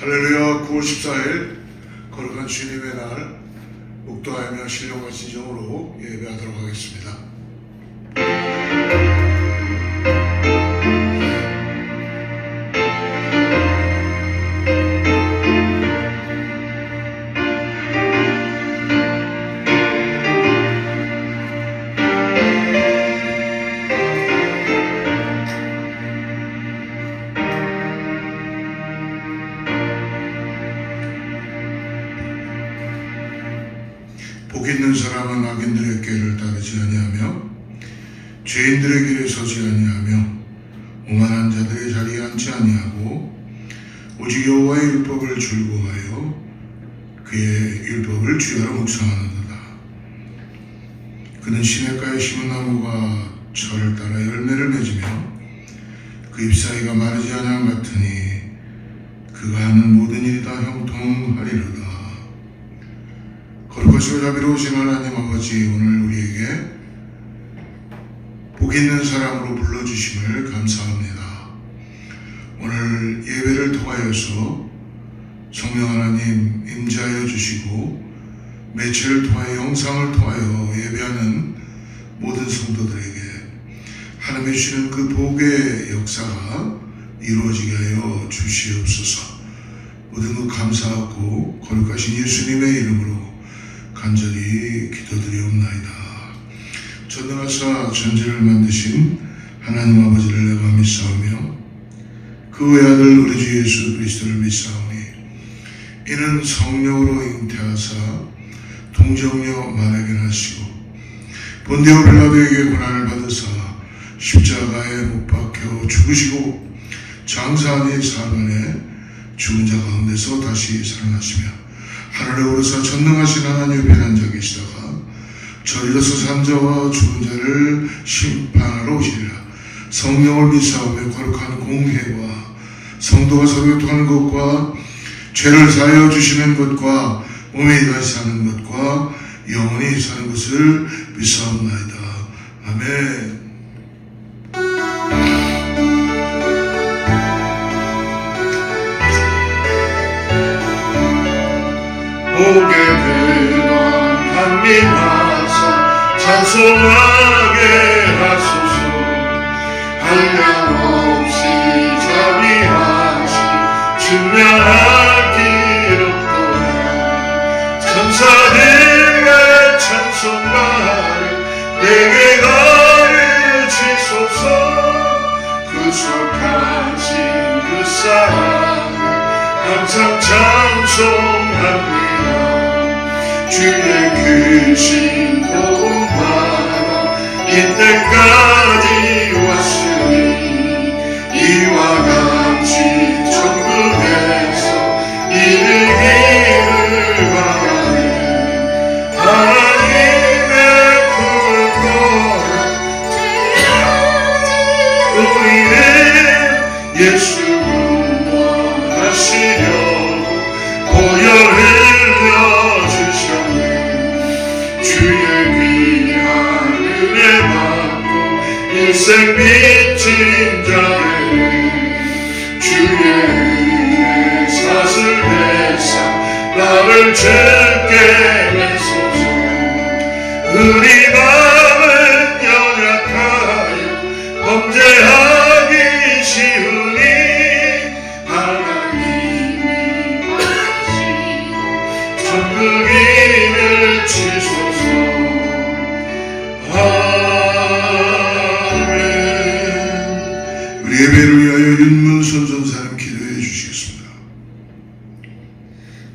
할렐루야. 9월 14일 거룩한 주님의 날 묵도하며 신령과 진정으로 예배하도록 하겠습니다. 복 있는 사람은 악인들의 길을 따르지 아니하며 죄인들의 길에 서지 아니하며 오만한 자들의 자리에 앉지 아니하고 오직 여호와의 율법을 즐거워하여 그의 율법을 주야로 묵상하는도다. 그는 시냇가에 심은 나무가 철을 따라 열매를 맺으며 그 잎사귀가 마르지 아니함 같으니 그가 하는 모든 일이 다 형통하리로다. 거룩하시고 자비로우신 하나님 아버지, 오늘 우리에게 복 있는 사람으로 불러주심을 감사합니다. 오늘 예배를 통하여서 성령 하나님 임재하여 주시고 매체를 통하여 영상을 통하여 예배하는 모든 성도들에게 하나님이 주시는 그 복의 역사가 이루어지게 하여 주시옵소서. 모든 것 감사하고 거룩하신 예수님의 이름으로 간절히 기도드리옵나이다. 전능하사 천지를 만드신 하나님 아버지를 내가 믿사오며 그 외아들 우리 주 예수 그리스도를 믿사오니 이는 성령으로 잉태하사 동정녀 마르게 하시고 본디오 빌라도에게 고난을 받으사 십자가에 못 박혀 죽으시고 장사하니 사흘만에 죽은 자 가운데서 다시 살아나시며 하늘에 오르사 전능하신 하나님의 편한 자 계시다가 저리로서 산 자와 죽은 자를 심판하러 오시리라. 성령을 믿사오며 거룩한 공회와 성도가 서로 교통하는 것과 죄를 사하여 주시는 것과 몸에 다시 사는 것과 영원히 사는 것을 믿사옵나이다. 아멘. 복의 근원 강림하사 찬송하게 하소서. 한량없이 자비하시 증명할 길 없도다. 천사들의 찬송가를 내게 가르치소서. 구속하신 그 사랑을 항상 찬송합니다. 주의 크신 도움 받아 이때까지 왔으니 이와 같이 천국에서 이르기를 바라네. 하나님의 품을 걸어 우리는 예수 구원하시려고 보혈을 주의 귀한 은혜 받고 인생 빚진 자들 주의 은혜 사슬 대사 나를 죄게 하소서. 우리 마음은 연약하여 범죄하기 쉬우니 하나님이 하시고 천국인을 주소서. 우리 예배를 위하여 윤문선 전사님 기도해 주시겠습니다.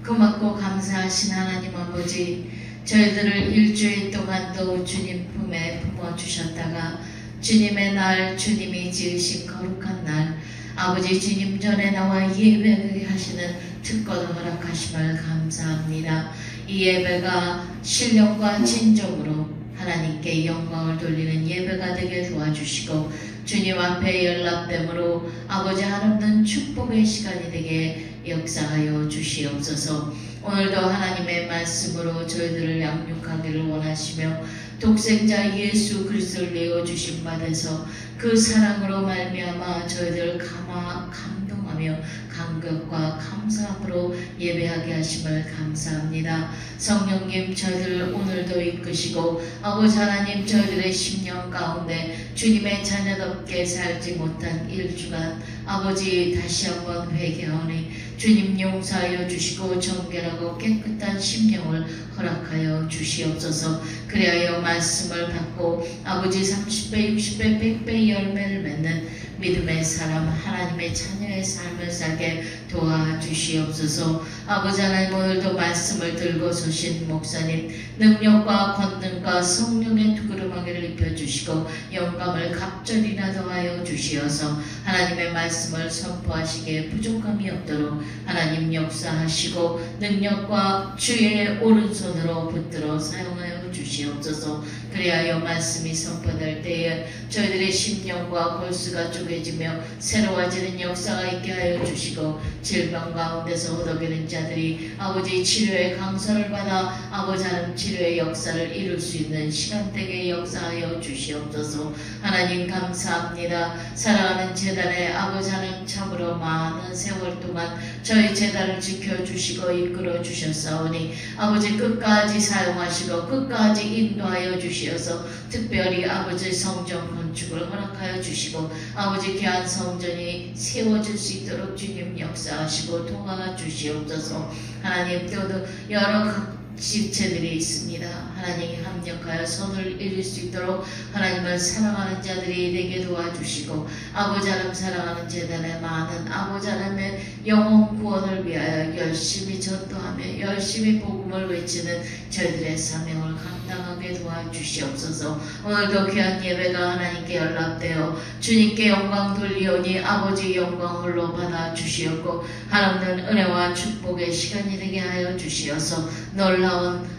고맙고 감사하신 하나님 아버지, 저희들을 일주일 동안도 주님 품에 품어주셨다가 주님의 날, 주님이 지으신 거룩한 날, 아버지 주님 전에 나와 예배를 하시는 특권을 허락하심을 감사합니다. 이 예배가 신령과 진정으로 하나님께 영광을 돌리는 예배가 되게 도와주시고 주님 앞에 연락됨으로 아버지 한없는 축복의 시간이 되게 역사하여 주시옵소서. 오늘도 하나님의 말씀으로 저희들을 양육하기를 원하시며 독생자 예수 그리스도를 내어주신 바 돼서 그 사랑으로 말미암아 저희들을 감동하여 순종하며 감격과 감사함으로 예배하게 하심을 감사합니다. 성령님 저희들을 오늘도 이끄시고 아버지 하나님 저희들의 심령 가운데 주님의 자녀답게 살지 못한 1주간 아버지 다시 한번 회개하오니 주님 용서하여 주시고 정결하고 깨끗한 심령을 허락하여 주시옵소서. 그리하여 말씀을 받고 아버지 30배 60배 100배 열매를 맺는 믿음의 사람 하나님의 자녀의 삶을 살게 도와주시옵소서. 아버지 하나님 오늘도 말씀을 들고 서신 목사님 능력과 권능과 성령의 두루마기를 입혀주시고 영감을 갑절이나 더하여 주시어서 하나님의 말씀을 선포하시기에 부족함이 없도록 하나님 역사하시고 능력과 주의 오른손으로 붙들어 사용하여 주시옵소서. 그리하여 말씀이 선포될 때에 저희들의 심령과 골수가 쪼개지며 새로워지는 역사가 있게 하여 주시고 질병 가운데서 허덕이는 자들이 아버지 치료의 강서를 받아 아버지 하나님 치료의 역사를 이룰 수 있는 시간대에 역사하여 주시옵소서. 하나님 감사합니다. 사랑하는 재단의 아버지 하나님 참으로 많은 세월 동안 저희 재단을 지켜주시고 이끌어 주셨사오니 아버지 끝까지 사용하시고 끝까지 인도하여 주시어서 특별히 아버지 성전 건축을 허락하여 주시고 아버지 귀한 성전이 세워질 수 있도록 주님 역사하시고 도와주시옵소서. 하나님 또 여러 지체들이 있습니다. 하나님이 합력하여 선을 이룰 수 있도록 하나님을 사랑하는 자들이 되게 도와주시고 아버지 하나님 사랑하는 재단의 많은 아버지 하나님의 영혼 구원을 위하여 열심히 전도하며 열심히 복음을 외치는 저희들의 사명을 감당하게 도와주시옵소서. 오늘도 귀한 예배가 하나님께 연락되어 주님께 영광 돌리오니 아버지 영광 홀로 받아 주시옵고 하나님은 은혜와 축복의 시간이 되게 하여 주시어서 놀라운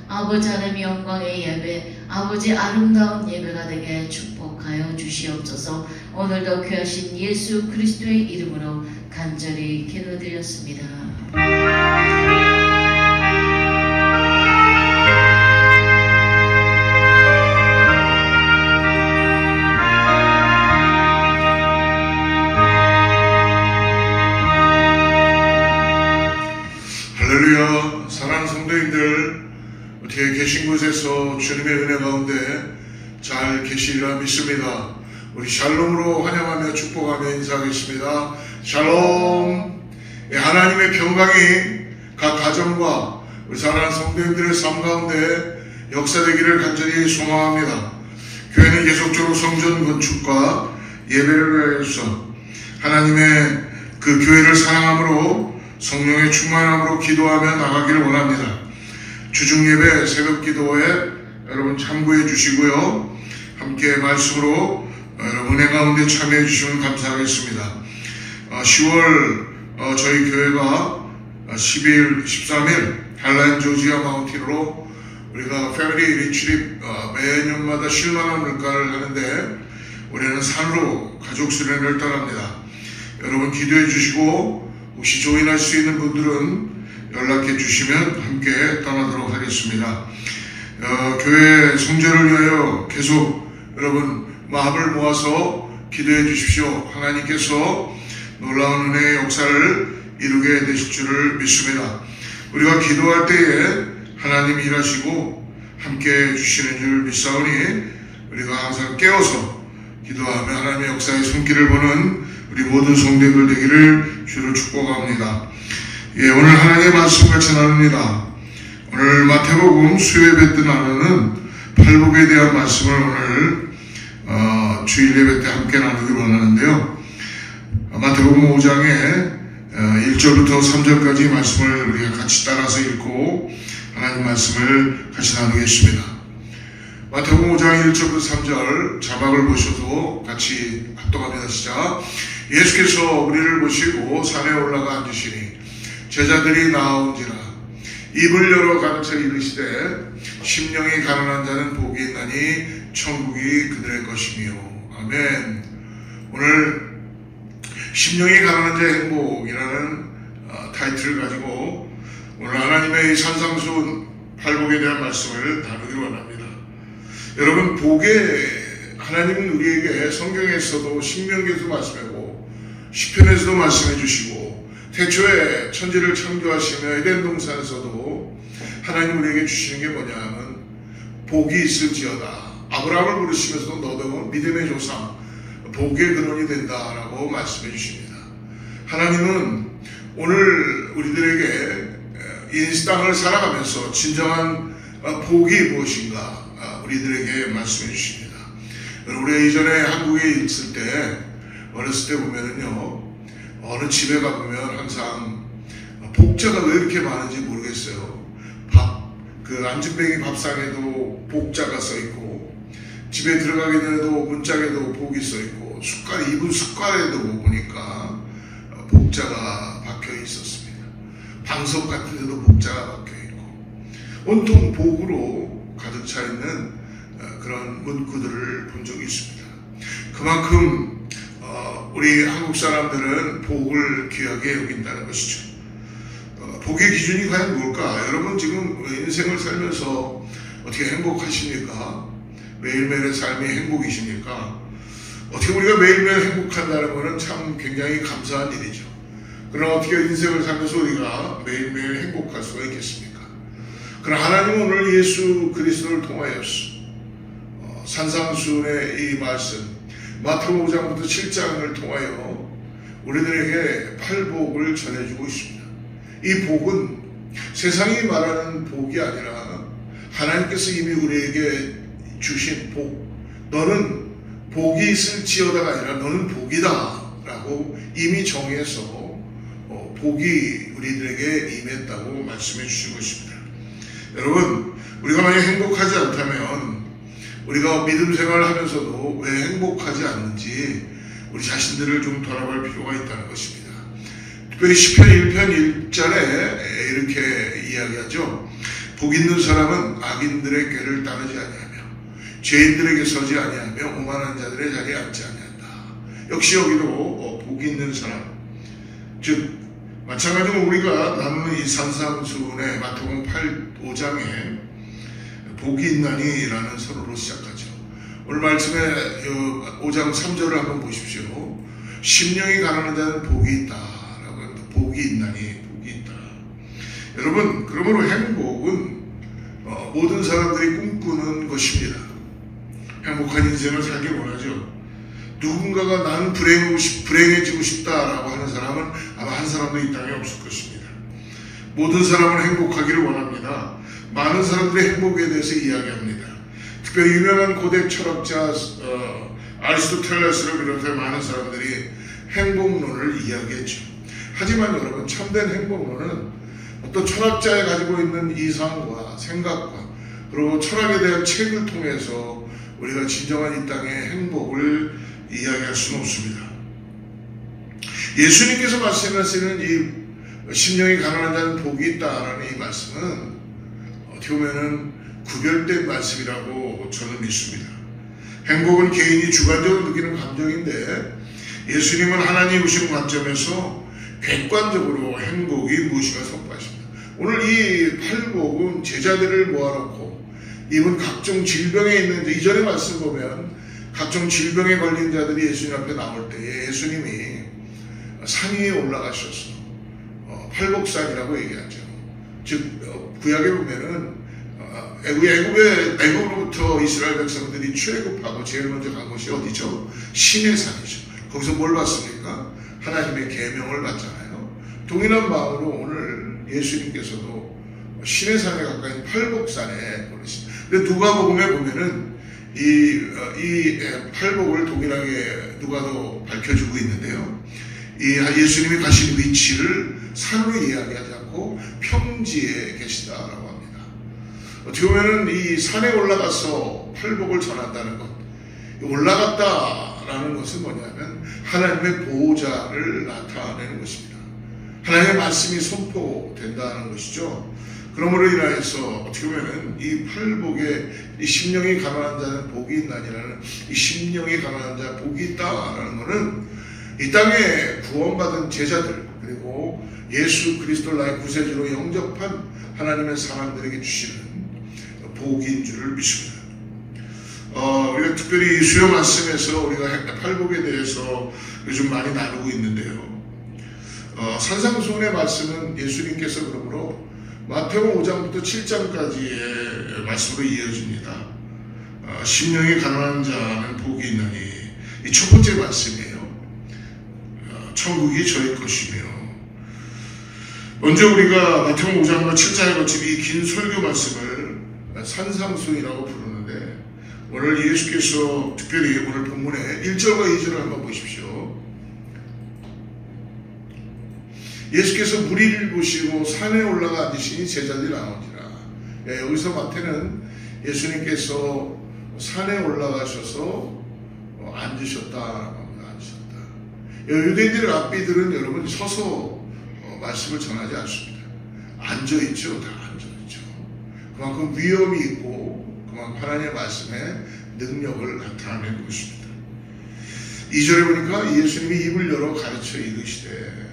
아버지 하나님 영광의 예배 아버지 아름다운 예배가 되게 축복하여 주시옵소서. 오늘도 귀하신 예수 그리스도의 이름으로 간절히 기도드렸습니다. 할렐루야. 사랑하는 성도님들 어떻게 계신 곳에서 주님의 은혜 가운데 잘 계시리라 믿습니다. 우리 샬롬으로 환영하며 축복하며 인사하겠습니다. 샬롬. 하나님의 평강이 각 가정과 우리 사랑하는 성도님들의 삶 가운데 역사되기를 간절히 소망합니다. 교회는 계속적으로 성전 건축과 예배를 위하여서 하나님의 그 교회를 사랑함으로 성령의 충만함으로 기도하며 나가기를 원합니다. 주중예배 새벽기도에 여러분 참고해 주시고요. 함께 말씀으로 여러분 은혜 가운데 참여해 주시면 감사하겠습니다. 10월 저희 교회가 12일, 13일 할라인 조지아 마운틴으로 우리가 패밀리 리트릿 매년마다 쉴만한 물가를 하는데 올해는 산으로 가족 수련회를 떠납니다. 여러분 기도해 주시고 혹시 조인할 수 있는 분들은 연락해 주시면 함께 떠나도록 하겠습니다. 교회 성전을 위하여 계속 여러분 마음을 모아서 기도해 주십시오. 하나님께서 놀라운 은혜의 역사를 이루게 되실 줄을 믿습니다. 우리가 기도할 때에 하나님 일하시고 함께 해주시는 줄 믿사오니 우리가 항상 깨어서 기도하며 하나님의 역사의 손길을 보는 우리 모든 성도들 되기를 주로 축복합니다. 오늘 하나님의 말씀 같이 나눕니다. 오늘 마태복음 수요예배 때 나누는 팔복에 대한 말씀을 오늘 주일 예배 때 함께 나누기 원하는데요. 마태복음 5장에 1절부터 3절까지 말씀을 우리가 같이 따라서 읽고 하나님 말씀을 같이 나누겠습니다. 마태복음 5장 1절부터 3절 자막을 보셔도 같이 합독합니다. 시작. 예수께서 우리를 보시고 산에 올라가 앉으시니 제자들이 나아온지라 입을 열어 가르쳐 이르시되 심령이 가난한 자는 복이 있나니 천국이 그들의 것이며. 아멘. 오늘 심령이 가난한 자의 행복이라는 타이틀을 가지고 오늘 하나님의 산상수훈 팔복에 대한 말씀을 다루기 원합니다. 여러분 복에 하나님은 우리에게 성경에서도 신명기에서도 말씀하고 시편에서도 말씀해 주시고 태초에 천지를 창조하시며 에덴 동산에서도 하나님 우리에게 주시는 게 뭐냐 하면 복이 있을지어다. 아브라함을 부르시면서도 너도 믿음의 조상, 복의 근원이 된다라고 말씀해 주십니다. 하나님은 오늘 우리들에게 이 땅을 살아가면서 진정한 복이 무엇인가 우리들에게 말씀해 주십니다. 우리가 이전에 한국에 있을 때 어렸을 때 보면은요, 어느 집에 가보면 항상 복자가 왜 이렇게 많은지 모르겠어요. 그 안주뱅이 밥상에도 복자가 써 있고, 집에 들어가기 전에도 문짝에도 복이 써 있고, 입은 숟갈에도 보니까 복자가 박혀 있었습니다. 방석 같은 데도 복자가 박혀 있고, 온통 복으로 가득 차 있는 그런 문구들을 본 적이 있습니다. 그만큼 우리 한국 사람들은 복을 귀하게 여긴다는 것이죠. 복의 기준이 과연 뭘까? 여러분 지금 인생을 살면서 어떻게 행복하십니까? 매일매일의 삶이 행복이십니까? 어떻게 우리가 매일매일 행복한다는 것은 참 굉장히 감사한 일이죠. 그러나 어떻게 인생을 살면서 우리가 매일매일 행복할 수가 있겠습니까? 그러나 하나님은 오늘 예수 그리스도를 통하여서 산상수훈의 이 말씀, 마태복음 5장부터 7장을 통하여 우리들에게 팔복을 전해주고 있습니다. 이 복은 세상이 말하는 복이 아니라 하나님께서 이미 우리에게 주신 복, 너는 복이 있을지어다가 아니라 너는 복이다 라고 이미 정해서 복이 우리들에게 임했다고 말씀해 주신 것입니다. 여러분, 우리가 만약 행복하지 않다면 우리가 믿음 생활을 하면서도 왜 행복하지 않는지 우리 자신들을 좀 돌아볼 필요가 있다는 것입니다. 특별히 시편 1편 1절에 이렇게 이야기하죠. 복 있는 사람은 악인들의 꾀를 따르지 아니하며 죄인들에게 서지 아니하며 오만한 자들의 자리에 앉지 아니한다. 역시 여기도 복 있는 사람, 즉 마찬가지로 우리가 나누는 이 산상수훈의 마태복음 5장에 복이 있나니라는 서로로 시작하죠. 오늘 말씀에 5장 3절을 한번 보십시오. 심령이 가난한 자는 복이 있다라고 합니다. 복이 있나니 복이 있다. 여러분, 그러므로 행복은 모든 사람들이 꿈꾸는 것입니다. 행복한 인생을 살길 원하죠. 누군가가 나는 불행해지고 싶다라고 하는 사람은 아마 한 사람도 이 땅에 없을 것입니다. 모든 사람은 행복하기를 원합니다. 많은 사람들의 행복에 대해서 이야기합니다. 특별히 유명한 고대 철학자 아리스토텔레스를 비롯해 많은 사람들이 행복론을 이야기했죠. 하지만 여러분, 참된 행복론은 어떤 철학자가 가지고 있는 이상과 생각과 그리고 철학에 대한 책을 통해서 우리가 진정한 이 땅의 행복을 이야기할 수는 없습니다. 예수님께서 말씀하시는 이 심령이 가난한 자는 복이 있다라는 이 말씀은 어떻게 보면은 구별된 말씀이라고 저는 믿습니다. 행복은 개인이 주관적으로 느끼는 감정인데 예수님은 하나님이신 관점에서 객관적으로 행복이 무엇인가 선포하십니다. 오늘 이 팔복은 제자들을 모아놓고 이분 각종 질병에 있는, 이전에 말씀 보면 각종 질병에 걸린 자들이 예수님 앞에 나올 때에 예수님이 산 위에 올라가셔서 팔복산이라고 얘기하죠. 즉 구약에 보면은 애굽으로부터 이스라엘 백성들이 출애굽하고 제일 먼저 간 곳이 어디죠? 신의 산이죠. 거기서 뭘 받습니까? 하나님의 계명을 받잖아요. 동일한 마음으로 오늘 예수님께서도 신의 산에 가까이 팔복산에 오르십니다. 근데 누가복음에 보면은 이 팔복을 동일하게 누가도 밝혀주고 있는데요. 이 예수님이 가신 위치를 산으로 이야기하지 않고 평지에 계시다라고 합니다. 어떻게 보면은 이 산에 올라가서 팔복을 전한다는 것, 올라갔다라는 것은 뭐냐면 하나님의 보호자를 나타내는 것입니다. 하나님의 말씀이 선포된다는 것이죠. 그러므로 인하여서 어떻게 보면은 이 팔복에 이 심령이 가난한 자는 복이 있나니라는 이 심령이 가난한 자 복이 있다라는 것은 이 땅에 구원받은 제자들 그리고 예수 그리스도를 나의 구세주로 영접한 하나님의 사람들에게 주시는 복인 줄을 믿습니다. 우리가 특별히 수요 말씀에서 우리가 팔복에 대해서 요즘 많이 나누고 있는데요. 산상수훈의 말씀은 예수님께서 그러므로 마태복음 5장부터 7장까지의 말씀으로 이어집니다. 심령이 가난한 자는 복이 있나니, 이 첫 번째 말씀이에요. 천국이 저희 것이며, 먼저 우리가 마태복음 5장과 7장에 거친 이 긴 설교 말씀을 산상수훈이라고 부르는데, 오늘 예수께서 특별히 오늘 본문에 1절과 2절을 한번 보십시오. 예수께서 무리를 보시고 산에 올라가 앉으시니 제자들이 나오니라. 여기서 마태는 예수님께서 산에 올라가셔서 앉으셨다. 유대인들의 랍비들은 여러분 서서 말씀을 전하지 않습니다. 앉아있죠. 다 앉아있죠. 그만큼 위험이 있고 그만큼 하나님의 말씀에 능력을 나타내는 것입니다. 2절에 보니까 예수님이 입을 열어 가르쳐 이르시되,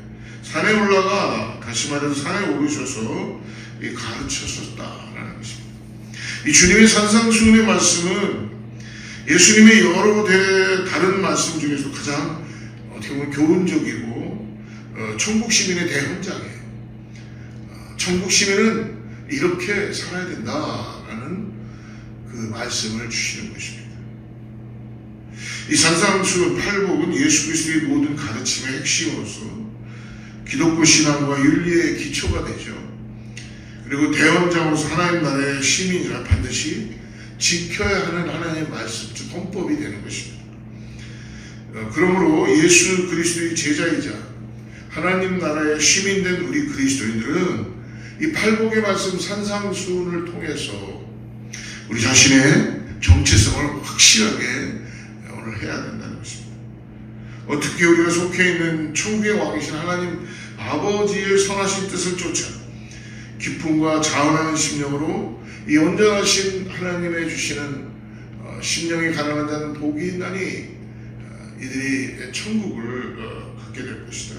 산에 올라가, 다시 말해서 산에 오르셔서 가르쳤었다라는 것입니다. 이 주님의 산상수훈의 말씀은 예수님의 여러 다른 말씀 중에서 가장 어떻게 보면 교훈적이고 천국 시민의 대헌장이에요. 천국 시민은 이렇게 살아야 된다라는 그 말씀을 주시는 것입니다. 이 산상수훈 팔복은 예수 그리스도의 모든 가르침의 핵심으로서 기독교 신앙과 윤리의 기초가 되죠. 그리고 대헌장으로서 하나님 나라의 시민이라 반드시 지켜야 하는 하나님의 말씀, 즉 헌법이 되는 것입니다. 그러므로 예수 그리스도의 제자이자 하나님 나라의 시민된 우리 그리스도인들은 이 팔복의 말씀 산상수훈을 통해서 우리 자신의 정체성을 확실하게 오늘 해야 된다는 것입니다. 어떻게 우리가 속해 있는 천국의 왕이신 하나님 아버지의 선하신 뜻을 쫓아 기쁨과 자원하는 심령으로 이 온전하신 하나님의 주시는 심령이 가난한 자는 복이 있나니 이들이 천국을 갖게 될 것이다.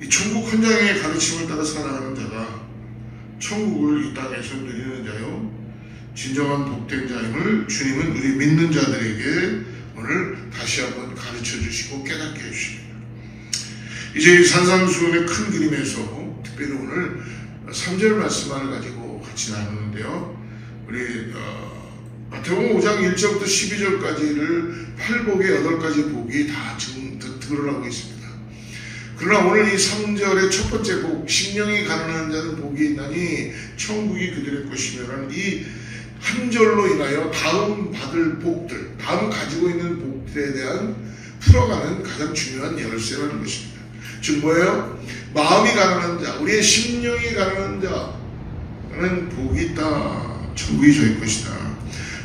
이 천국 헌장의 가르침을 따라 살아가는 자가 천국을 이 땅에서 누리는 자요 진정한 복된 자임을 주님은 우리 믿는 자들에게 오늘 다시 한번 가르쳐 주시고 깨닫게 해주십니다. 이제 이 산상수훈의 큰 그림에서 특별히 오늘 3절 말씀을 가지고 같이 나누는데요. 우리 마태복음 5장 1절부터 12절까지를 팔복의 8가지 복이 다 드러나고 있습니다. 그러나 오늘 이 3절의 첫 번째 복, 심령이 가난한 자는 복이 있나니 천국이 그들의 것이며라는 이 한 절로 인하여 다음 받을 복들, 다음 가지고 있는 복들에 대한 풀어가는 가장 중요한 열쇠라는 것입니다. 즉 뭐예요? 마음이 가난한 자, 우리의 심령이 가난한 자는 복이 있다. 천국이 저희 것이다.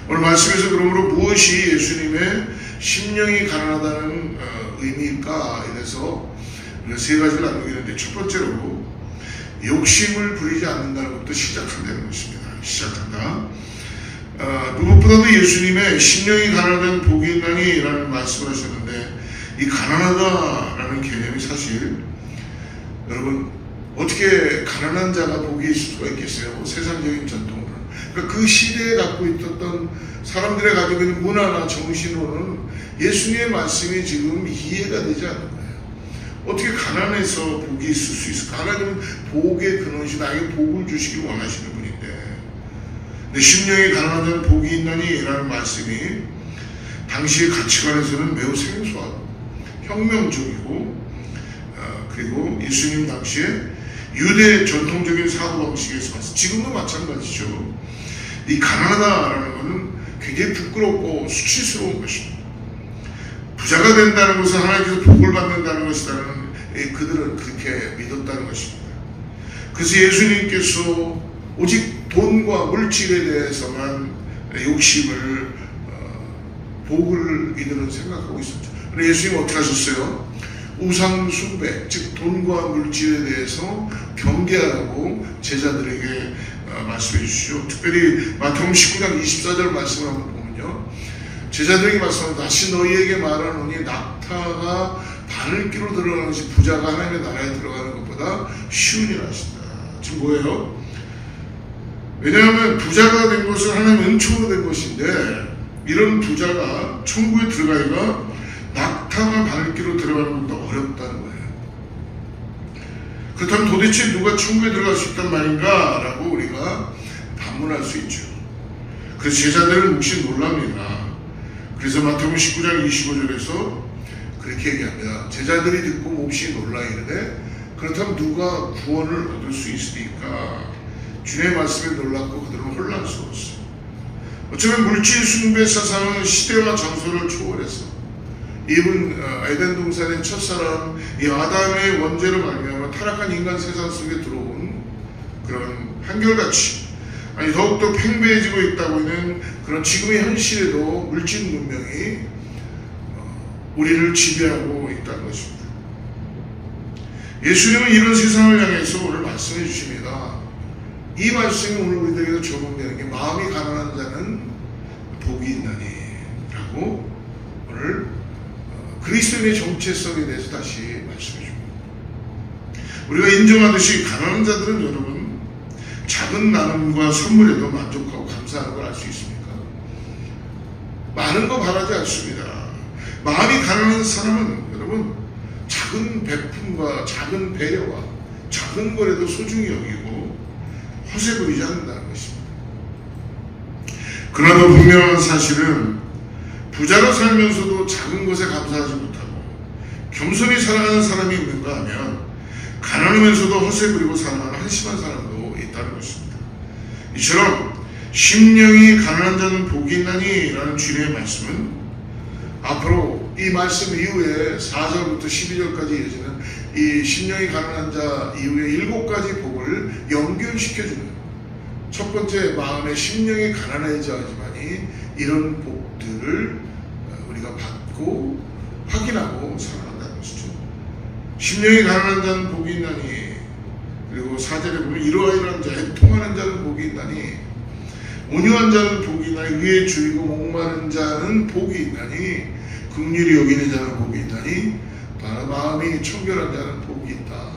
오늘 말씀에서 그러므로 무엇이 예수님의 심령이 가난하다는 의미일까? 이래서 우리가 세 가지를 나누겠는데, 첫 번째로 욕심을 부리지 않는다는 것부터 시작한다는 것입니다. 시작한다. 무엇보다도 예수님의 심령이 가난한 복이 있나니 라는 말씀을 하셨는데, 이 가난하다라는 개념이 사실 여러분 어떻게 가난한 자가 복이 있을 수가 있겠어요? 세상적인 전통으로는. 그러니까 그 시대에 갖고 있었던 사람들의 가지고 있는 문화나 정신으로는 예수님의 말씀이 지금 이해가 되지 않는 거예요. 어떻게 가난해서 복이 있을 수 있을까? 하나님은 복의 근원이시 나에게 복을 주시길 원하시는 분인데, 내 심령이 가난한 자는 복이 있나니 라는 말씀이 당시의 가치관에서는 매우 생소하고 혁명적이고, 그리고 예수님 당시에 유대 전통적인 사고방식에서 봤어요. 지금도 마찬가지죠. 이 가난하다라는 것은 굉장히 부끄럽고 수치스러운 것입니다. 부자가 된다는 것은 하나님께서 복을 받는다는 것이라는, 그들은 그렇게 믿었다는 것입니다. 그래서 예수님께서 오직 돈과 물질에 대해서만 욕심을, 복을 이들은 생각하고 있었죠. 그런데 예수님은 어떻게 하셨어요? 우상 숭배, 즉 돈과 물질에 대해서 경계하라고 제자들에게 말씀해 주시죠. 특별히 마태복음 19장 24절 말씀을 한번 보면요, 제자들에게 말씀합니다. 다시 너희에게 말하노니 낙타가 바늘기로 들어가는 것이 부자가 하나님의 나라에 들어가는 것보다 쉬우니라 하신다. 지금 뭐예요? 왜냐하면 부자가 된 것은 하나님의 은총으로 된 것인데, 이런 부자가 천국에 들어가기가 낙타가 바늘기로 들어가는 것보다 어렵다는 거예요. 그렇다면 도대체 누가 천국에 들어갈 수 있단 말인가? 라고 우리가 반문할 수 있죠. 그래서 제자들은 몹시 놀랍니다. 그래서 마태복음 19장 25절에서 그렇게 얘기합니다. 제자들이 듣고 몹시 놀라 이르되 그렇다면 누가 구원을 얻을 수 있으니까? 주님의 말씀에 놀랍고 그들은 혼란스러웠어요. 어쩌면 물질 숭배 사상은 시대와 장소를 초월해서 이분 에덴 동산의 첫사람 이 아담의 원죄로 말미암아 타락한 인간 세상 속에 들어온 그런 한결같이 아니 더욱더 팽배해지고 있다고 있는 그런 지금의 현실에도 물질 문명이 우리를 지배하고 있다는 것입니다. 예수님은 이런 세상을 향해서 오늘 말씀해 주십니다. 이 말씀이 오늘 우리들에게 적용되는 게 마음이 가난한 자는 복이 있나니 라고 오늘 그리스도인의 정체성에 대해서 다시 말씀해 줍니다. 우리가 인정하듯이 가난한 자들은 여러분 작은 나눔과 선물에도 만족하고 감사하는 걸 알 수 있습니까? 많은 거 바라지 않습니다. 마음이 가난한 사람은 여러분 작은 베품과 작은 배려와 작은 거라도 소중히 여기고 허세 부리지 않는다는 것입니다. 그러나 분명한 사실은 부자로 살면서도 작은 것에 감사하지 못하고 겸손히 살아가는 사람이 있는가 하면 가난하면서도 허세 부리고 살아가는 한심한 사람도 있다는 것입니다. 이처럼 심령이 가난한 자는 복이 있나니 라는 주님의 말씀은 앞으로 이 말씀 이후에 4절부터 12절까지 이어지는 이 심령이 가난한 자 이후에 7가지 복을 연결시켜주는 첫 번째 마음의 심령이 가난해져야지만이 이런 복들을 우리가 받고 확인하고 살아간다는 것이죠. 심령이 가난한 자는 복이 있나니 그리고 4절에 보면 이러한 자 애통하는 자는 복이 있나니 온유한 자는 복이 있나니 위에 줄이고 목마른 자는 복이 있나니 긍휼히 여기는 자는 복이 있나니 마음이 청결한 자는 복이 있다.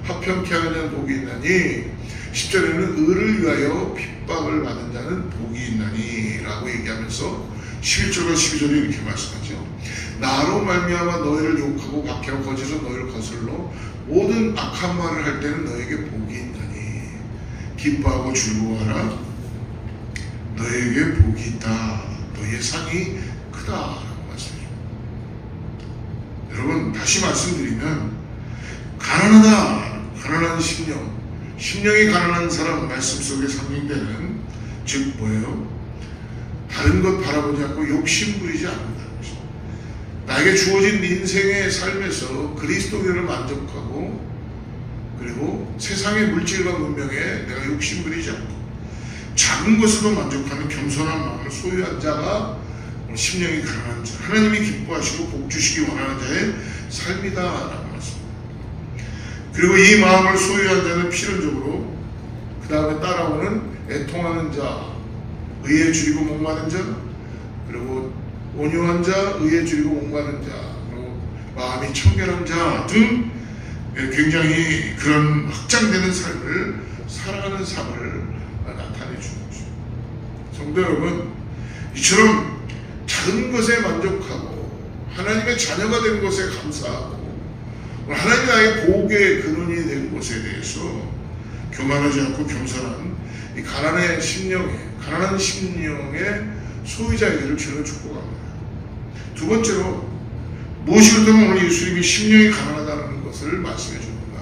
화평케 하는 자는 복이 있나니 10절에는 의를 위하여 핍박을 받은 자는 복이 있나니 라고 얘기하면서 11절과 12절에 이렇게 말씀하죠. 나로 말미암아 너희를 욕하고 박해하고 거짓으로 너희를 거슬러 모든 악한 말을 할 때는 너에게 복이 있나니 기뻐하고 즐거워하라. 너에게 복이 있다. 너희의 상이 크다. 여러분 다시 말씀드리면 가난한 심령이 가난한 사람 말씀 속에 상징되는 즉 뭐예요? 다른 것 바라보지 않고 욕심 부리지 않는다는 것입니다. 나에게 주어진 인생의 삶에서 그리스도인을 만족하고 그리고 세상의 물질과 문명에 내가 욕심 부리지 않고 작은 것으로 만족하는 겸손한 마음을 소유한 자가 심령이 가난한 자, 하나님이 기뻐하시고 복 주시기 원하는 자의 삶이다라고 말씀합니다. 그리고 이 마음을 소유한 자는 필연적으로 그 다음에 따라오는 애통하는 자, 의에 줄이고 목마른 자, 그리고 온유한 자, 의에 줄이고 목마른 자, 그리고 마음이 청결한 자 등 굉장히 그런 확장되는 삶을 살아가는 삶을 나타내 주는 것입니다. 성도 여러분, 이처럼 작은 것에 만족하고 하나님의 자녀가 된 것에 감사하고 하나님 나의 복의 근원이 된 것에 대해서 교만하지 않고 겸손한 이 가난한 심령의 소유자에게를 주는 축복합니다. 두 번째로 무엇이 그렇다면 오늘 예수님이 심령이 가난하다는 것을 말씀해 줍니다.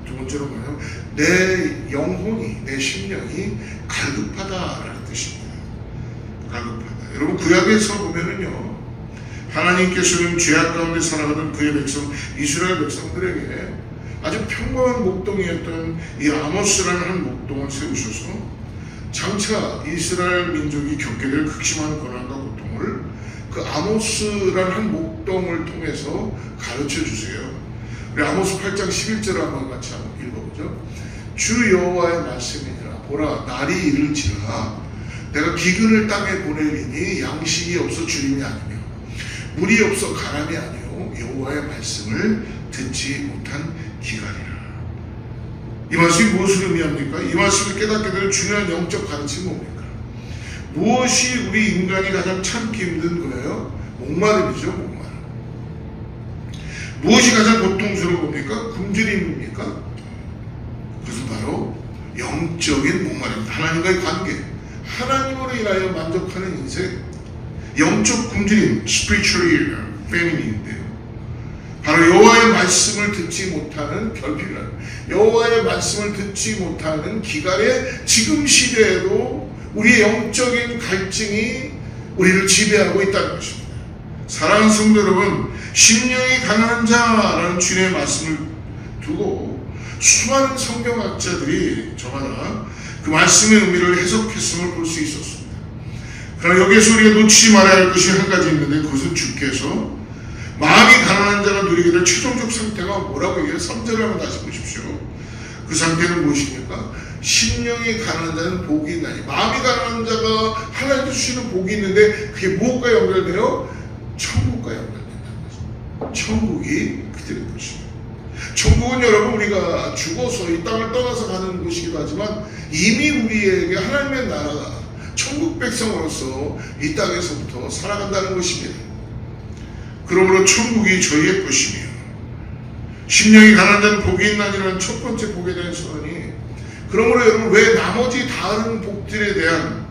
두 번째로 뭐냐면 내 영혼이 내 심령이 갈급하다라는 뜻입니다. 갈급하다. 여러분 구약에서 보면은요 하나님께서는 죄악 가운데 살아가던 그의 백성 이스라엘 백성들에게 아주 평범한 목동이었던 이 아모스라는 한 목동을 세우셔서 장차 이스라엘 민족이 겪게 될 극심한 고난과 고통을 그 아모스라는 한 목동을 통해서 가르쳐 주세요. 우리 아모스 8장 11절을 한번 같이 한번 읽어보죠. 주 여호와의 말씀이니라 보라 날이 이를지라 내가 기근을 땅에 보내리니 양식이 없어 주림이 아니며 물이 없어 가람이 아니요 여호와의 말씀을 듣지 못한 기갈이라. 이 말씀이 무엇을 의미합니까? 이 말씀을 깨닫게 되는 중요한 영적 가르침이 뭡니까? 무엇이 우리 인간이 가장 참기 힘든 거예요? 목마름이죠. 목마름. 무엇이 가장 고통스러운 겁니까? 굶주림입니까? 영적인 목마름입니다. 하나님과의 관계, 하나님으로 인하여 만족하는 인생, 영적 굶주림, spiritually famine인데요. 바로 여호와의 말씀을 듣지 못하는 결핍이라, 여호와의 말씀을 듣지 못하는 기갈의 지금 시대에도 우리의 영적인 갈증이 우리를 지배하고 있다는 것입니다. 사랑하는 성도 여러분, 심령이 가난한 자라는 주님의 말씀을 두고 수많은 성경학자들이 저마다 그 말씀의 의미를 해석했음을 볼 수 있었습니다. 그러나 여기에서 우리가 놓치지 말아야 할 것이 한 가지 있는데, 그것은 주께서 마음이 가난한 자가 누리게 될 최종적 상태가 뭐라고 얘기해요? 3절을 한번 다시 보십시오. 그 상태는 무엇입니까? 심령이 가난한 자는 복이 있나니. 마음이 가난한 자가 하나님께서 주시는 복이 있는데 그게 무엇과 연결돼요? 천국과 연결된다는 거죠. 천국이 그들의 것입니다. 천국은 여러분, 우리가 죽어서 이 땅을 떠나서 가는 곳이기도 하지만 이미 우리에게 하나님의 나라가 천국 백성으로서 이 땅에서부터 살아간다는 것입니다. 그러므로 천국이 저희의 것이며, 심령이 가난한 자는 복이 있나니라는 첫 번째 복에 대한 선언이, 그러므로 여러분, 왜 나머지 다른 복들에 대한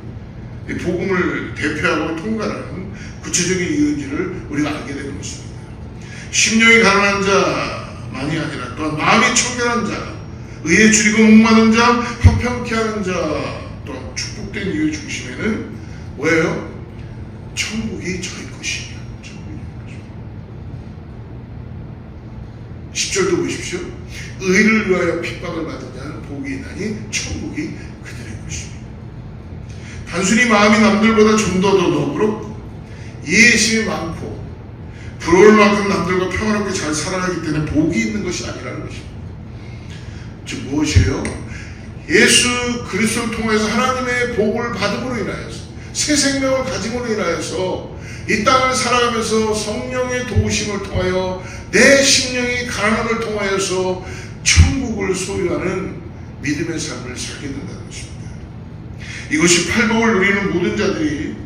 복음을 대표하고 통과하는 구체적인 이유인지를 우리가 알게 되는 것입니다. 심령이 가난한 자만이 아니라 또한 마음이 청결한 자, 의에 줄이고 목마른 자, 화평케 하는 자, 또한 축복된 이유의 중심에는 뭐예요? 천국이 저희 것이에요. 10절도 보십시오. 의를 위하여 핍박을 받은 자는 복이 있나니 천국이 그들의 것입니다. 단순히 마음이 남들보다 좀 더 너그럽고 이해심이 많고 부러울 만큼 남들과 평화롭게 잘 살아가기 때문에 복이 있는 것이 아니라는 것입니다. 즉 무엇이에요? 예수 그리스도를 통해서 하나님의 복을 받음으로 인하여서, 새 생명을 가짐으로 인하여서 이 땅을 살아가면서 성령의 도우심을 통하여 내 심령이 가난함을 통하여서 천국을 소유하는 믿음의 삶을 살게 된다는 것입니다. 이것이 팔복을 누리는 모든 자들이,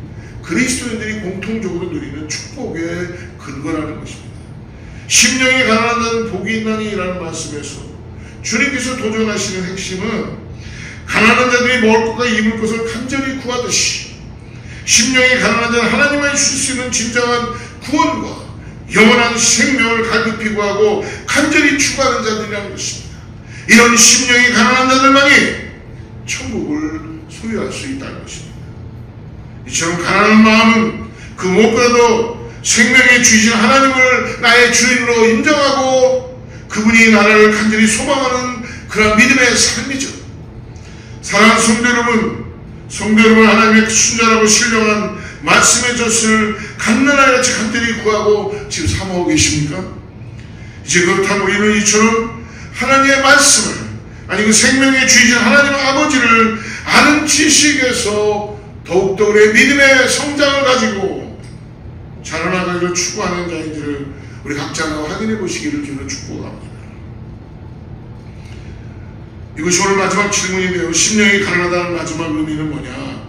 그리스도인들이 공통적으로 누리는 축복의 근거라는 것입니다. 심령이 가난한 자는 복이 있나니 라는 말씀에서 주님께서 도전하시는 핵심은, 가난한 자들이 먹을 것과 입을 것을 간절히 구하듯이 심령이 가난한 자는 하나님만이 주실 수 있는 진정한 구원과 영원한 생명을 갈급히 구하고 간절히 추구하는 자들이라는 것입니다. 이런 심령이 가난한 자들만이 천국을 소유할 수 있다는 것입니다. 이처럼 가난한 마음은 그 무엇보다도 생명의 주이신 하나님을 나의 주인으로 인정하고 그분이 나라를 간절히 소망하는 그런 믿음의 삶이죠. 사랑하는 성도 여러분, 하나님의 순전하고 신령한 말씀의 젖을 갓난아이같이 간절히 구하고 지금 사모하고 계십니까? 이제 그렇다면 우리는 이처럼 하나님의 말씀을, 아니 그 생명의 주이신 하나님 아버지를 아는 지식에서 더욱더 우리의 믿음의 성장을 가지고 자라나가기를 추구하는 자인지를 우리 각자가 확인해 보시기를 저는 축복합니다. 이것이 오늘 마지막 질문인데요. 심령이 가난하다는 마지막 의미는 뭐냐?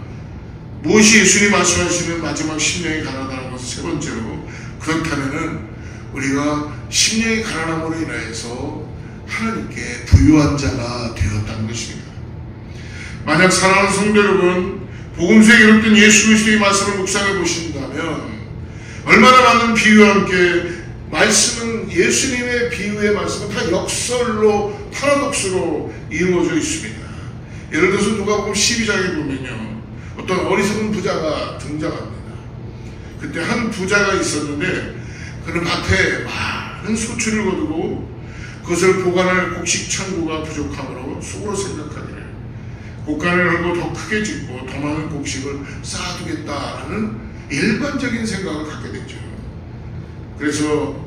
무엇이 예수님이 말씀하시는 마지막 심령이 가난하다는 것은 세 번째로, 그렇다면은 우리가 심령이 가난함으로 인하여서 하나님께 부유한 자가 되었다는 것입니다. 만약 사랑하는 성도 여러분, 복음서에 기록된 예수 그리스도의 말씀을 묵상해 보신다면 얼마나 많은 비유와 함께 말씀은, 예수님의 비유의 말씀은 다 역설로, 파라독스로 이루어져 있습니다. 예를 들어서 누가복음 12장에 보면요, 어떤 어리석은 부자가 등장합니다. 그때 한 부자가 있었는데 그는 밭에 많은 소출을 거두고 그것을 보관할 곡식 창고가 부족하므로 속으로 생각하기를 곡간을 열고 더 크게 짓고 더 많은 곡식을 쌓아두겠다라는 일반적인 생각을 갖게 됐죠. 그래서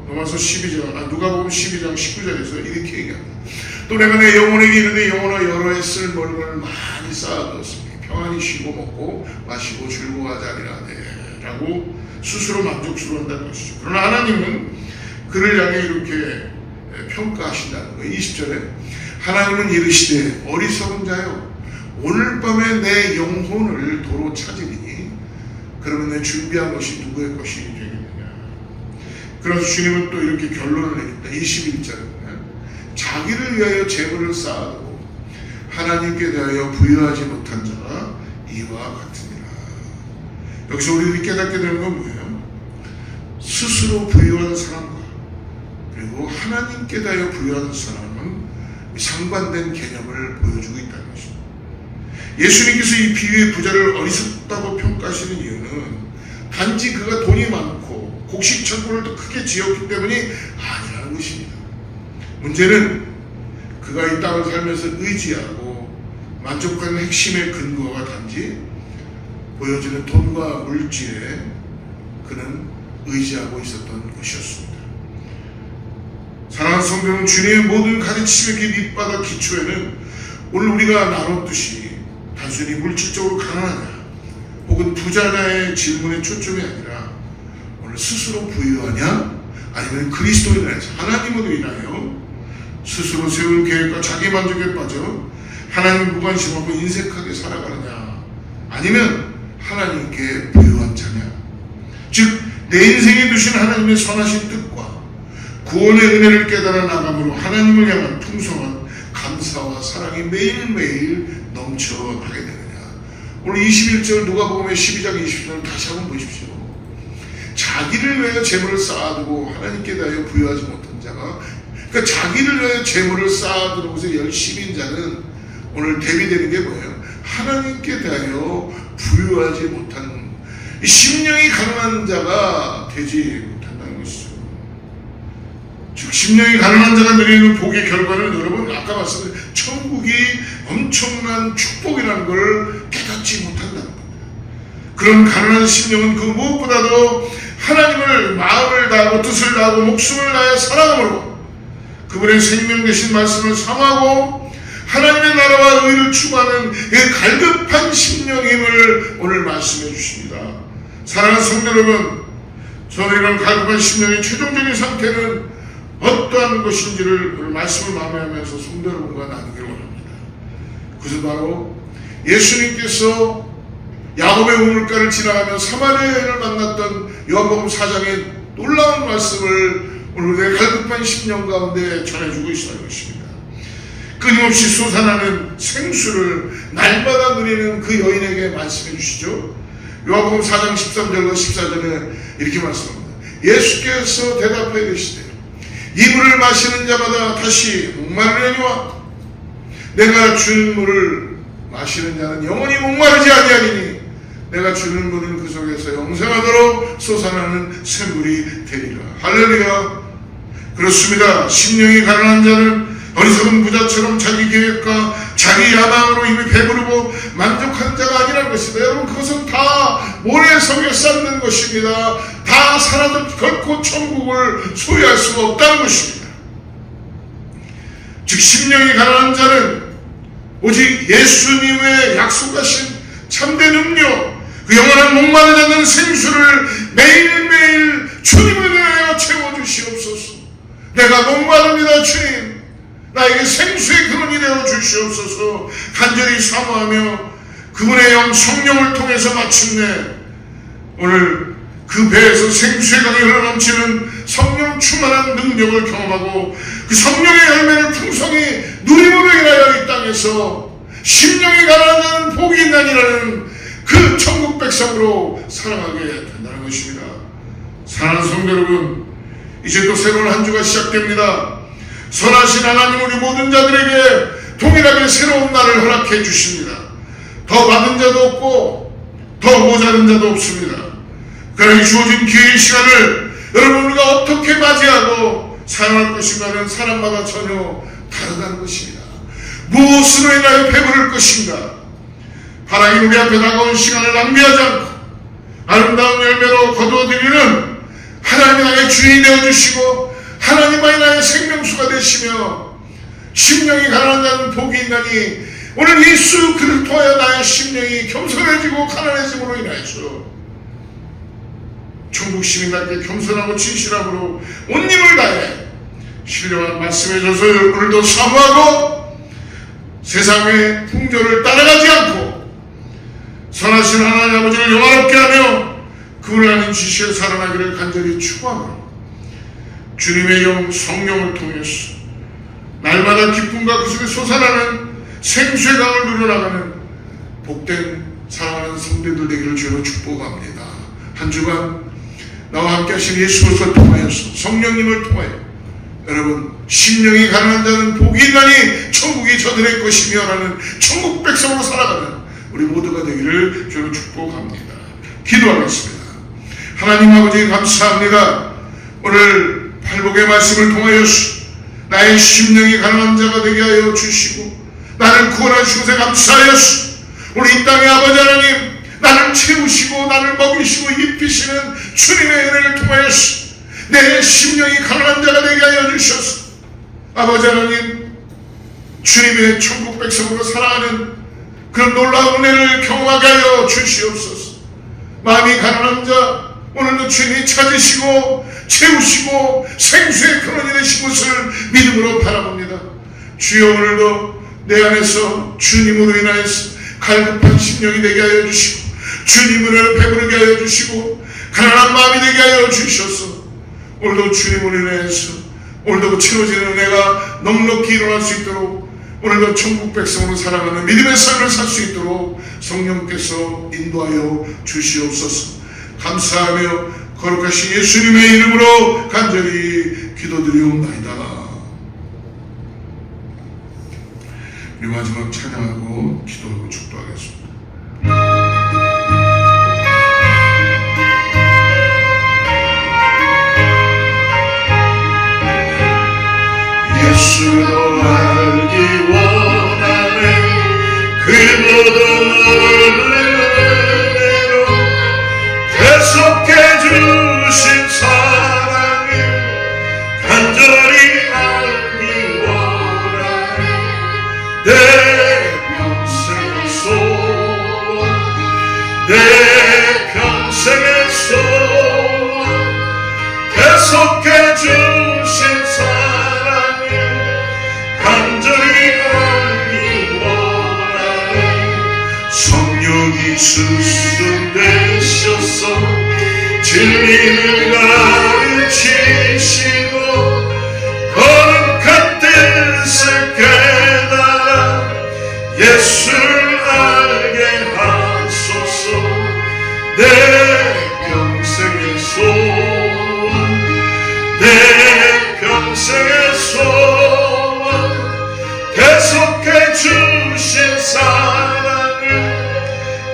누가복음 12장 19절에서 이렇게 얘기합니다. 또 내가 내 영혼에게 이르되 영혼아 여러 해 쓸 먹을 많이 쌓아두었으니 평안히 쉬고 먹고 마시고 즐거워하지 아니하되 라고 스스로 만족스러워한다는 것이죠. 그러나 하나님은 그를 향해 이렇게 평가하신다는 거예요. 20절에 하나님은 이르시되 어리석은 자여 오늘 밤에 내 영혼을 도로 찾으리니 그러면 내 준비한 것이 누구의 것이 되겠느냐. 그래서 주님은 또 이렇게 결론을 내립니다. 21절에 자기를 위하여 재물을 쌓아두고 하나님께 대하여 부여하지 못한 자가 이와 같으니라. 여기서 우리들이 깨닫게 되는 건 뭐예요? 스스로 부여한 사람과 그리고 하나님께 대하여 부여한 사람은 상반된 개념을 보여주고 있다는 것입니다. 예수님께서 이 비유의 부자를 어리석다고 평가하시는 이유는 단지 그가 돈이 많고 곡식 창고를 더 크게 지었기 때문이 아니라는 것입니다. 문제는 그가 이 땅을 살면서 의지하고 만족하는 핵심의 근거가 단지 보여지는 돈과 물질에 그는 의지하고 있었던 것이었습니다. 사랑하는 성도는 주님의 모든 가르치심의 밑바닥 기초에는 오늘 우리가 나눴듯이 단순히 물질적으로 가난하냐 혹은 부자냐의 질문에 초점이 아니라 오늘 스스로 부유하냐 아니면 그리스도인으로 인해서 하나님으로 인하여 스스로 세운 계획과 자기 만족에 빠져 하나님 무관심하고 인색하게 살아가느냐 아니면 하나님께 부유한 자냐, 즉 내 인생에 두신 하나님의 선하신 뜻과 구원의 은혜를 깨달아 나감으로 하나님을 향한 풍성한 감사와 사랑이 매일매일 넘쳐나게 되느냐. 오늘 21절 누가복음의 12장 20절을 다시 한번 보십시오. 자기를 위하여 재물을 쌓아두고 하나님께 대하여 부여하지 못한 자가, 그러니까 자기를 위하여 재물을 쌓아두는 것에 열심인 자는 오늘 대비되는 게 뭐예요? 하나님께 대하여 부여하지 못한 심령이 가난한 자가 되지 못한다는 것이죠. 즉 심령이 가난한 자가 누리는 복의 결과는 여러분 아까 말씀드린 천국이 엄청난 축복이라는 걸 깨닫지 못한다는 겁니다. 그런 가난한 심령은 그 무엇보다도 하나님을 마음을 다하고 뜻을 다하고 목숨을 다해 사랑함으로 그분의 생명 되신 말씀을 삼하고 하나님의 나라와 의를 추구하는 그 갈급한 심령임을 오늘 말씀해 주십니다. 사랑하는 성도 여러분, 저는 이런 갈급한 심령의 최종적인 상태는 어떠한 것인지를 오늘 말씀을 마무리하면서 성도 여러분과 나누기를 원합니다. 그것은 바로 예수님께서 야곱의 우물가를 지나가며 사마리아 여인을 만났던 요한복음 4장의 놀라운 말씀을 오늘 우리의 갈급한 심령 가운데 전해주고 있다는 것입니다. 끊임없이 솟아나는 생수를 날마다 누리는 그 여인에게 말씀해 주시죠. 요한복음 4장 13절과 14절에 이렇게 말씀합니다. 예수께서 대답하여 이르시되 이 물을 마시는 자마다 다시 목마르려니와 내가 주는 물을 마시는 자는 영원히 목마르지 아니하리니 내가 주는 물은 그 속에서 영생하도록 솟아나는 샘물이 되리라. 할렐루야. 그렇습니다. 심령이 가난한 자는 어리석은 부자처럼 자기 계획과 자기 야망으로 이미 배부르고 만족한 자가 아니라는 것입니다. 여러분 그것은 다 모래성에 쌓는 것입니다. 다 살아도 결코 천국을 소유할 수가 없다는 것입니다. 즉 심령이 가난한 자는 오직 예수님의 약속하신 참된 음료 그 영원한 목마르지 않는 생수를 매일매일 주님을 위하여 채워주시옵소서. 내가 목마릅니다 주님, 나에게 생수의 근원이 되어 주시옵소서. 간절히 사모하며 그분의 영 성령을 통해서 마침내 오늘 그 배에서 생수의 강이 흘러넘치는 성령 충만한 능력을 경험하고 그 성령의 열매를 풍성히 누림으로 인하여 이 땅에서 심령이 가난한 복이 있나니라는 그 천국 백성으로 살아가게 된다는 것입니다. 사랑하는 성도 여러분, 이제 또 새로운 한 주가 시작됩니다. 선하신 하나님 우리 모든 자들에게 동일하게 새로운 날을 허락해 주십니다. 더 받은 자도 없고 더 모자른 자도 없습니다. 그러니 주어진 기회의 시간을 여러분 우리가 어떻게 맞이하고 사용할 것인가는 사람마다 전혀 다르다는 것입니다. 무엇으로 인하여 배부를 것인가? 하나님 우리 앞에 다가온 시간을 낭비하지 않고 아름다운 열매로 거두어드리는 하나님 나의 주인이 되어주시고 하나님만이 나의 생명수가 되시며 심령이 가난한 자는 복이 있나니 오늘 예수 그를 통하여 나의 심령이 겸손해지고 가난해짐으로 인하여서 천국 시민답게 겸손하고 진실함으로 온 힘을 다해 신령한 말씀에 져서 오늘도 사모하고 세상의 풍조를 따라가지 않고 선하신 하나님 아버지를 영화롭게 하며 그분을 아는 지시에 살아나기를 간절히 축원하며 주님의 영 성령을 통해서 날마다 기쁨과 그 속에 솟아나는 생수의 강을 누려나가는 복된 사랑하는 성도들 되기를 주로 축복합니다. 한 주간 나와 함께 하신 예수 그리스도를 통하여서 성령님을 통하여 여러분 심령이 가난한 자는 복이 있나니 천국이 저들의 것이며 라는 천국 백성으로 살아가는 우리 모두가 되기를 주로 축복합니다. 기도하겠습니다. 하나님 아버지 감사합니다. 오늘 팔복의 말씀을 통하여서 나의 심령이 가난한 자가 되게 하여 주시고 나를 구원하시고 감사하여서 우리 이 땅의 아버지 하나님 나를 채우시고 나를 먹이시고 입히시는 주님의 은혜를 통하여서 내 심령이 가난한 자가 되게 하여 주셔서 아버지 하나님 주님의 천국 백성으로 살아가는 그런 놀라운 은혜를 경험하게 하여 주시옵소서. 마음이 가난한 자 오늘도 주님이 찾으시고 채우시고 생수의 근원이 되신 것을 믿음으로 바라봅니다. 주여 오늘도 내 안에서 주님으로 인하여서 갈급한 심령이 되게 하여 주시고 주님을 배부르게 하여 주시고 가난한 마음이 되게 하여 주셔서 오늘도 주님으로 인하여서 오늘도 채워지는 은혜가 넉넉히 일어날 수 있도록 오늘도 천국 백성으로 살아가는 믿음의 삶을 살 수 있도록 성령께서 인도하여 주시옵소서. 감사하며 거룩하신 예수님의 이름으로 간절히 기도드리옵나이다. 우리 마지막 찬양하고 기도하고 축도하겠습니다. 예수로 알기 원하네 그 모든 은혜로 계속해 주신 사랑을 간절히 알기 원하네 내 평생의 소원 내 평생의 소원 계속해 주신 사랑을 간절히 알기 원하네 성령이 수순되셔서 진리를 가르치시고 거룩한 뜻을 깨달아 예수를 알게 하소서 내 평생의 소원 내 평생의 소원 계속해 주신 사랑을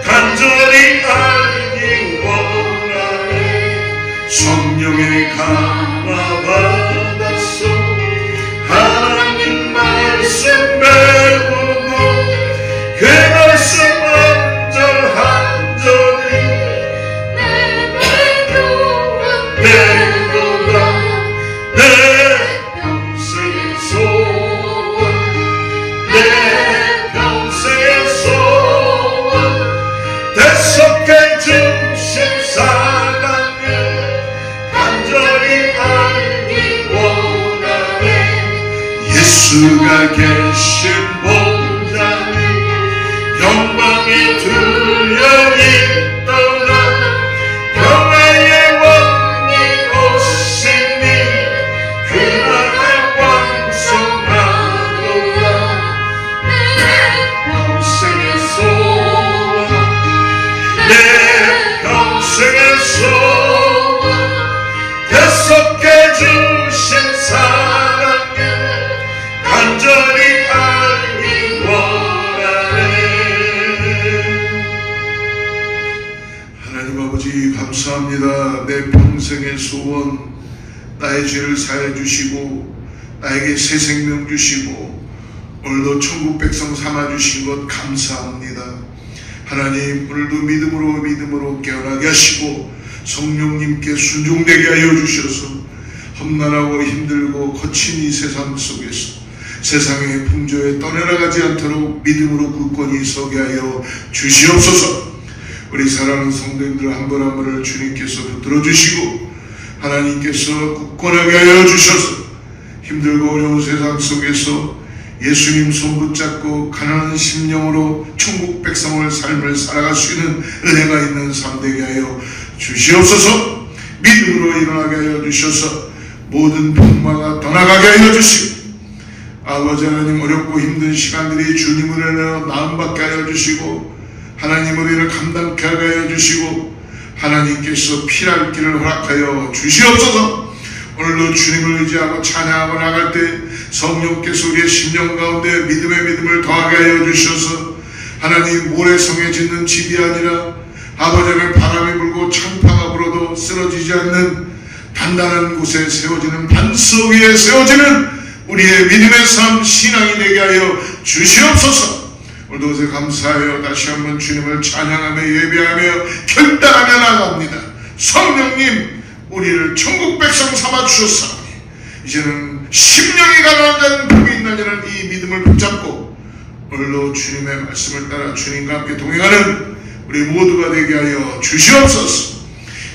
간절히 알기 원하네 성령의 감화 받았어 하나님 말씀 배우고 그 말씀 한절한절이 내도다 내 평생의 소원 내 평생의 소원 대속해 주신 사랑을 간절히 알기 원하네 예수가 계신 본장이 영광이 들려있더라 평화의 왕이 오시니 그날의 왕성하도다 내 평생의 소원 내 평생의 소원 대속해 주신 사랑을 간절히 알기 원하네 하나님 아버지 감사합니다. 내 평생의 소원 나의 죄를 사해 주시고 나에게 새 생명 주시고 오늘도 천국 백성 삼아 주신 것 감사합니다. 하나님 오늘도 믿음으로 깨어나게 하시고 성령님께 순종되게 하여 주셔서 험난하고 힘들고 거친 이 세상 속에서 세상의 풍조에 떠내려가지 않도록 믿음으로 굳건히 서게 하여 주시옵소서. 우리 사랑하는 성도님들 한 분 한 분을 주님께서 붙들어 주시고 하나님께서 굳건하게 하여 주셔서 힘들고 어려운 세상 속에서 예수님 손 붙잡고 가난한 심령으로 천국 백성을 삶을 살아갈 수 있는 은혜가 있는 삶 되게 하여 주시옵소서. 믿음으로 일어나게 하여 주셔서 모든 병마가 떠나가게 하여 주시고 아버지 하나님, 어렵고 힘든 시간들이 주님을 인하여 나음받게 하여 주시고 하나님 우리를 감당케 하여 주시고 하나님께서 피할 길을 허락하여 주시옵소서. 오늘도 주님을 의지하고 찬양하고 나갈 때 성령께서 우리의 심령 가운데 믿음의 믿음을 더하게 하여 주셔서 하나님, 모래성에 짓는 집이 아니라 아버지 하나님, 바람이 불고 창파가 불어도 쓰러지지 않는 단단한 곳에 세워지는 반석 위에 세워지는 우리의 믿음의 삶, 신앙이 되게 하여 주시옵소서. 오늘도 그것에 감사하여 다시 한번 주님을 찬양하며 예배하며 결단하며 나갑니다. 성령님, 우리를 천국 백성 삼아 주셨사오니 이제는 심령이 가난한 자는 복이 있나니라는 이 믿음을 붙잡고 오늘도 주님의 말씀을 따라 주님과 함께 동행하는 우리 모두가 되게 하여 주시옵소서.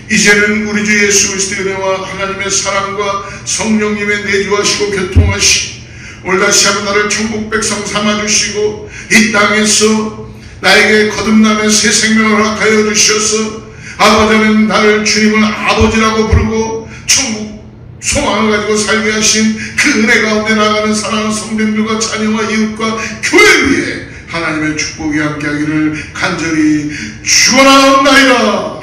이제는 우리 주 예수 그리스도의 은혜와 하나님의 사랑과 성령님의 내주하시고 교통하시 오늘 다시 한번 나를 천국 백성 삼아주시고 이 땅에서 나에게 거듭남의 새 생명을 허락하여 주셔서 아버지는 나를 주님을 아버지라고 부르고 천국 소망을 가지고 살게 하신 그 은혜 가운데 나가는 사랑하는 성도들과 자녀와 이웃과 교회 위에 하나님의 축복이 함께하기를 간절히 축원하옵나이다.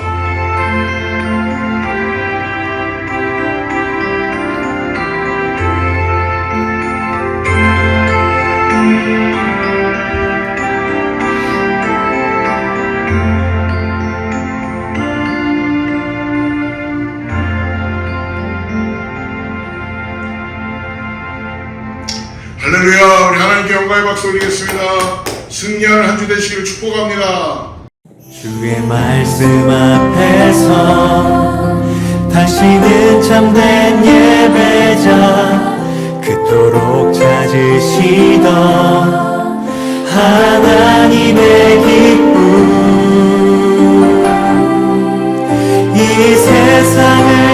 할렐루야. 우리 하나님께 영광의 박수 올리겠습니다. 승리하는 한 주 되시기를 축복합니다. 주의 말씀 앞에서 다시는 참된 예배자 그토록 찾으시던 하나님의 기쁨 이 세상을